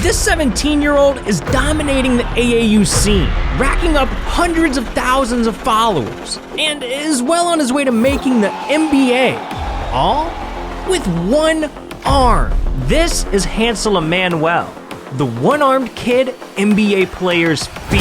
This 17-year-old is dominating the AAU scene, racking up hundreds of thousands of followers, and is well on his way to making the NBA, all with one arm. This is Hansel Emmanuel, the one-armed kid NBA players fear.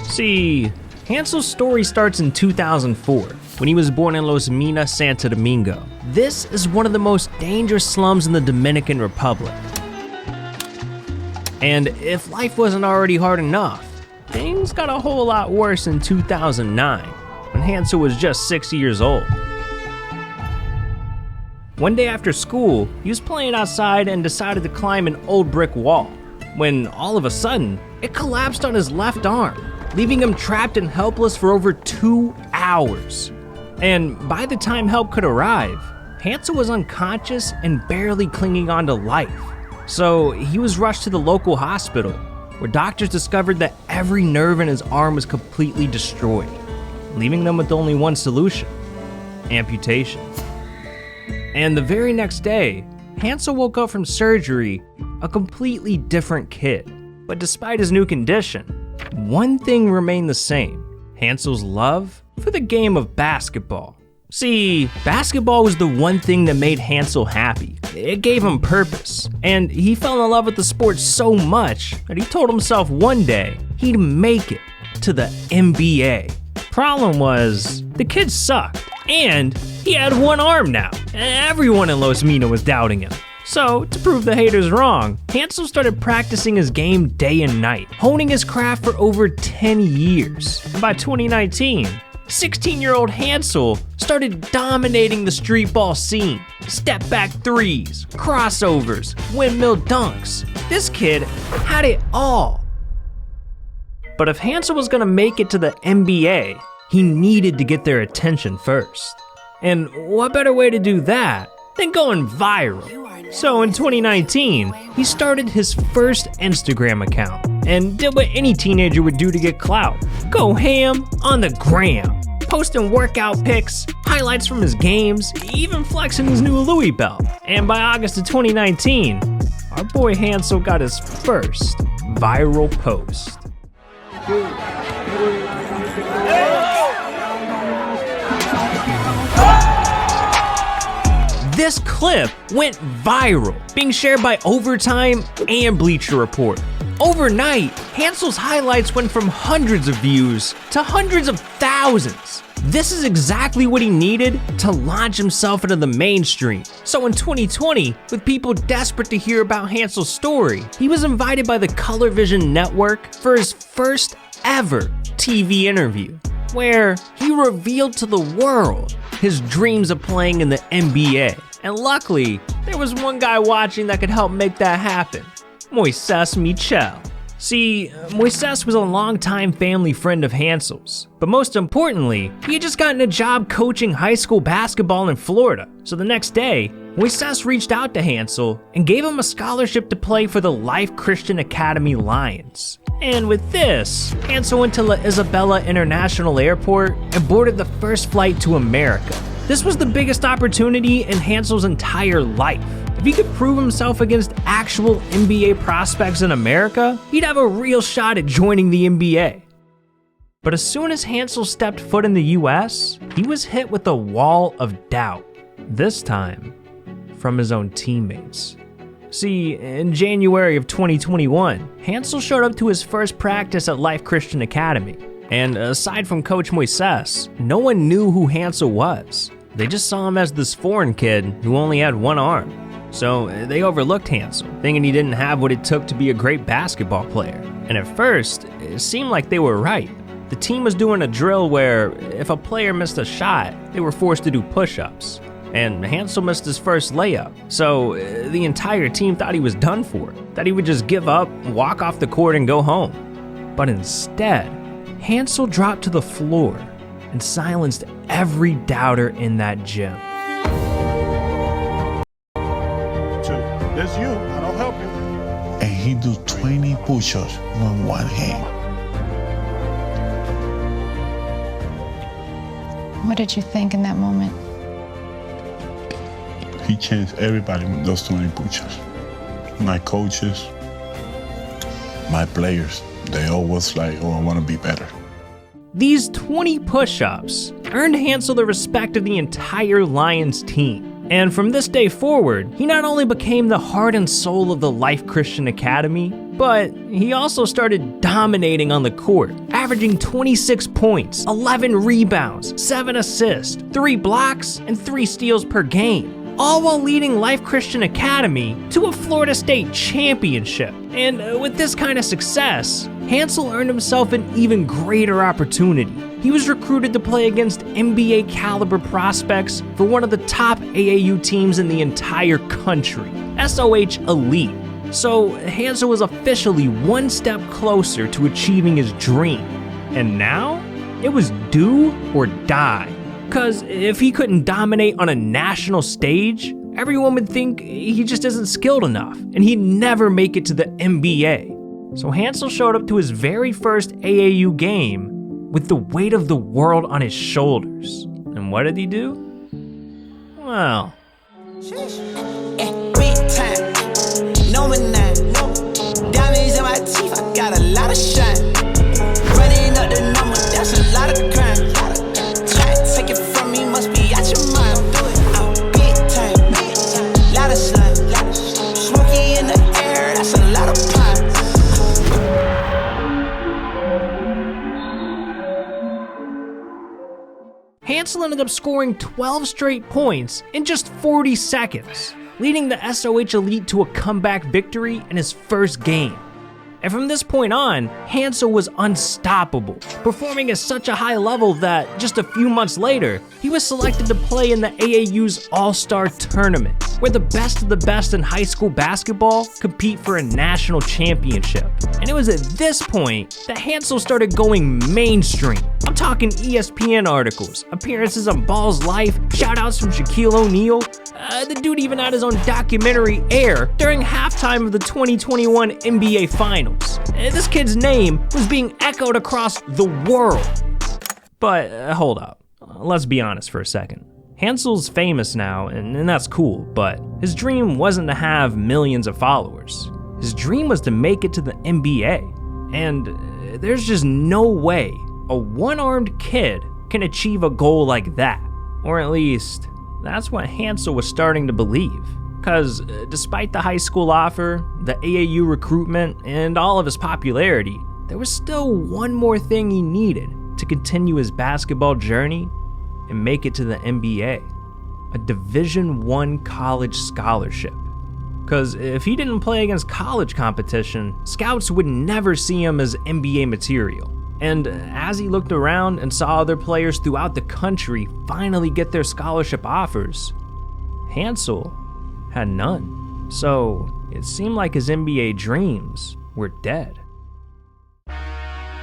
See, Hansel's story starts in 2004, when he was born in Los Minas, Santo Domingo. This is one of the most dangerous slums in the Dominican Republic. And if life wasn't already hard enough, things got a whole lot worse in 2009, when Hansel was just 6 years old. One day after school, he was playing outside and decided to climb an old brick wall, when all of a sudden, it collapsed on his left arm, leaving him trapped and helpless for over 2 hours. And by the time help could arrive, Hansel was unconscious and barely clinging on to life. So he was rushed to the local hospital, where doctors discovered that every nerve in his arm was completely destroyed, leaving them with only one solution: amputation. And the very next day, Hansel woke up from surgery a completely different kid. But despite his new condition, one thing remained the same: Hansel's love for the game of basketball. See, basketball was the one thing that made Hansel happy. It gave him purpose, and he fell in love with the sport so much that he told himself one day he'd make it to the NBA. Problem was, the kid sucked, and he had one arm now. Everyone in Los Minas was doubting him. So, to prove the haters wrong, Hansel started practicing his game day and night, honing his craft for over 10 years. And by 2019, 16-year-old Hansel started dominating the street ball scene. Step back threes, crossovers, windmill dunks. This kid had it all. But if Hansel was gonna make it to the NBA, he needed to get their attention first. And what better way to do that than going viral? So in 2019, he started his first Instagram account and did what any teenager would do to get clout: go ham on the gram, posting workout pics, highlights from his games, even flexing his new Louis belt. And by August of 2019, our boy Hansel got his first viral post. This clip went viral, being shared by Overtime and Bleacher Report. Overnight, Hansel's highlights went from hundreds of views to hundreds of thousands. This is exactly what he needed to launch himself into the mainstream. So in 2020, with people desperate to hear about Hansel's story, he was invited by the Color Vision Network for his first ever TV interview, where he revealed to the world his dreams of playing in the NBA. And luckily, there was one guy watching that could help make that happen: Moises Michel. See, Moises was a longtime family friend of Hansel's, but most importantly, he had just gotten a job coaching high school basketball in Florida. So the next day, Moises reached out to Hansel and gave him a scholarship to play for the Life Christian Academy Lions. And with this, Hansel went to La Isabela International Airport and boarded the first flight to America. This was the biggest opportunity in Hansel's entire life. If he could prove himself against actual NBA prospects in America, he'd have a real shot at joining the NBA. But as soon as Hansel stepped foot in the US, he was hit with a wall of doubt, this time from his own teammates. See, in January of 2021, Hansel showed up to his first practice at Life Christian Academy. And aside from Coach Moises, no one knew who Hansel was. They just saw him as this foreign kid who only had one arm. So they overlooked Hansel, thinking he didn't have what it took to be a great basketball player. And at first, it seemed like they were right. The team was doing a drill where if a player missed a shot, they were forced to do push-ups. And Hansel missed his first layup, so the entire team thought he was done for, that he would just give up, walk off the court, and go home. But instead, Hansel dropped to the floor and silenced every doubter in that gym. That's you, and I'll help you. And he do 20 push-ups with one hand. What did you think in that moment? He changed everybody with those 20 push-ups. My coaches, my players, they all was like, oh, I want to be better. These 20 push-ups earned Hansel the respect of the entire Lions team. And from this day forward, he not only became the heart and soul of the Life Christian Academy, but he also started dominating on the court, averaging 26 points, 11 rebounds, 7 assists, 3 blocks, and 3 steals per game, all while leading Life Christian Academy to a Florida State championship. And with this kind of success, Hansel earned himself an even greater opportunity. He was recruited to play against NBA caliber prospects for one of the top AAU teams in the entire country, SOH Elite. So Hansel was officially one step closer to achieving his dream. And now, it was do or die. Cause if he couldn't dominate on a national stage, everyone would think he just isn't skilled enough and he'd never make it to the NBA. So Hansel showed up to his very first AAU game with the weight of the world on his shoulders. And what did he do? Well, big time, no man, diamonds in my teeth, I got a lot of shine. Running up the number, that's a lot of crime. Try to take it from me, must be out your mind. Do it out big time, lot of slime. Smoky in the air, that's a lot of pine. Hansel ended up scoring 12 straight points in just 40 seconds, leading the SOH Elite to a comeback victory in his first game. And from this point on, Hansel was unstoppable, performing at such a high level that just a few months later, he was selected to play in the AAU's All-Star Tournament, where the best of the best in high school basketball compete for a national championship. And it was at this point that Hansel started going mainstream. I'm talking ESPN articles, appearances on Ball's Life, shoutouts from Shaquille O'Neal. The dude even had his own documentary air during halftime of the 2021 NBA Finals. This kid's name was being echoed across the world. But hold up, let's be honest for a second. Hansel's famous now, and that's cool, but his dream wasn't to have millions of followers. His dream was to make it to the NBA. And there's just no way a one-armed kid can achieve a goal like that. Or at least, that's what Hansel was starting to believe. Cause despite the high school offer, the AAU recruitment, and all of his popularity, there was still one more thing he needed to continue his basketball journey and make it to the NBA, a Division I college scholarship. Cause if he didn't play against college competition, scouts would never see him as NBA material. And as he looked around and saw other players throughout the country finally get their scholarship offers, Hansel had none. So it seemed like his NBA dreams were dead.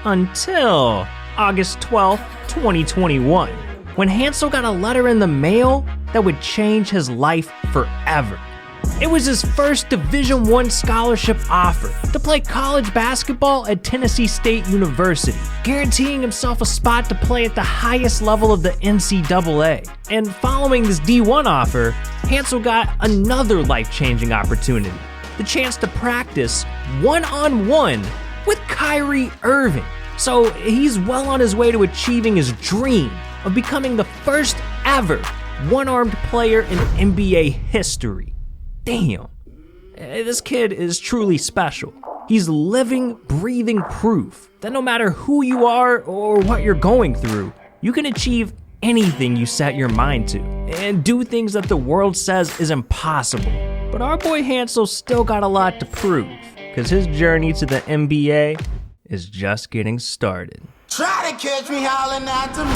Until August 12th, 2021, when Hansel got a letter in the mail that would change his life forever. It was his first Division I scholarship offer to play college basketball at Tennessee State University, guaranteeing himself a spot to play at the highest level of the NCAA. And following this D1 offer, Hansel got another life-changing opportunity, the chance to practice one-on-one with Kyrie Irving. So he's well on his way to achieving his dream of becoming the first ever one-armed player in NBA history. Damn, this kid is truly special. He's living, breathing proof that no matter who you are or what you're going through, you can achieve anything you set your mind to and do things that the world says is impossible. But our boy Hansel still got a lot to prove, because his journey to the NBA is just getting started. Try to catch me howling at the moon.